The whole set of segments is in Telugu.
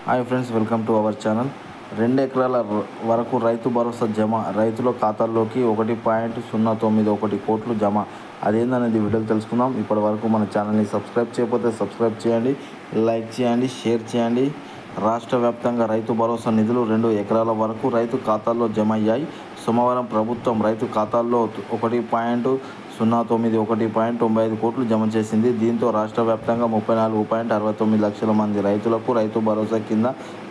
Hi friends, welcome to our channel. 2 ఎకరాల వరకు రైతు భరోసా జమ, రైతుల ఖాతాల్లోకి 1.091 కోట్లు జమ. అదేందనేది వీడియోలో తెలుసుకుందాం. ఇప్పటి వరకు మన ఛానల్ని సబ్స్క్రైబ్ చేయకపోతే సబ్స్క్రైబ్ చేయండి, లైక్ చేయండి, షేర్ చేయండి. రాష్ట్ర వ్యాప్తంగా రైతు భరోసా నిధులు 2 ఎకరాల వరకు రైతు ఖాతాల్లో జమ అయ్యాయి. సోమవారం ప్రభుత్వం రైతు ఖాతాల్లో 1.091.95 కోట్లు జమ చేసింది. దీంతో రాష్ట్ర వ్యాప్తంగా 34.69 లక్షల మంది రైతులకు రైతు భరోసా కింద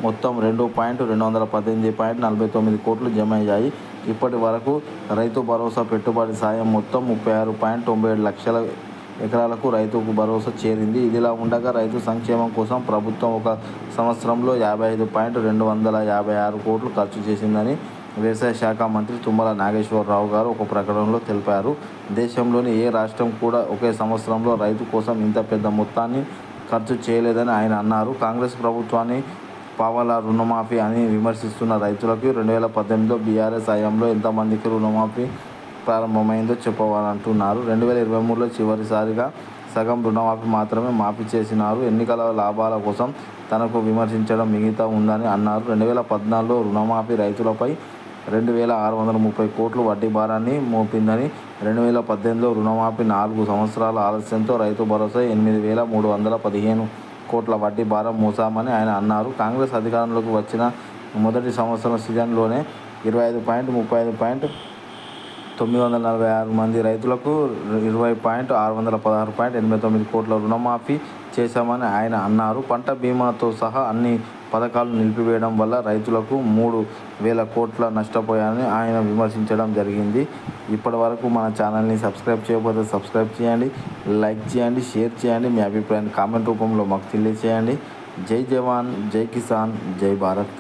మొత్తం 2.218.49 కోట్లు జమ అయ్యాయి. ఇప్పటి వరకు రైతు భరోసా పెట్టుబడి సాయం మొత్తం 36.97 లక్షల ఎకరాలకు రైతు భరోసా చేరింది. ఇదిలా ఉండగా రైతు సంక్షేమం కోసం ప్రభుత్వం ఒక సంవత్సరంలో 55.256 కోట్లు ఖర్చు చేసిందని వ్యవసాయ శాఖ మంత్రి తుమ్మల నాగేశ్వరరావు గారు ఒక ప్రకటనలో తెలిపారు. దేశంలోని ఏ రాష్ట్రం కూడా ఒకే సంవత్సరంలో రైతు కోసం ఇంత పెద్ద మొత్తాన్ని ఖర్చు చేయలేదని ఆయన అన్నారు. కాంగ్రెస్ ప్రభుత్వాన్ని పావలా రుణమాఫీ అని విమర్శిస్తున్న రైతులకు 2018లో బీఆర్ఎస్ హయాంలో ఎంతమందికి రుణమాఫీ ప్రారంభమైందో చెప్పవాలంటున్నారు. 2023లో చివరిసారిగా సగం రుణమాఫీ మాత్రమే మాఫీ చేసినారు. ఎన్నికల లాభాల కోసం తనకు విమర్శించడం మిగతా ఉందని అన్నారు. 2014లో రుణమాఫీ రైతులపై 2,630 కోట్లు వడ్డీ భారాన్ని మోపిందని, 2018లో రుణమాఫీ 4 సంవత్సరాల ఆలస్యంతో రైతు భరోసా 8,315 కోట్ల వడ్డీ భారం మోసామని ఆయన అన్నారు. కాంగ్రెస్ అధికారంలోకి వచ్చిన మొదటి సంవత్సరం సీజన్లోనే 25.946 మంది రైతులకు 20.616.89 కోట్ల రుణమాఫీ చేశామని ఆయన అన్నారు. పంట బీమాతో సహా అన్ని పథకాలు నిలిపివేయడం వల్ల రైతులకు 3,000 కోట్ల నష్టపోయారని ఆయన విమర్శించడం జరిగింది. ఇప్పటి వరకు మన ఛానల్ని సబ్స్క్రైబ్ చేయకపోతే సబ్స్క్రైబ్ చేయండి, లైక్ చేయండి, షేర్ చేయండి. మీ అభిప్రాయాన్ని కామెంట్ రూపంలో మాకు తెలియజేయండి. జై జవాన్, జై కిసాన్, జై భారత్.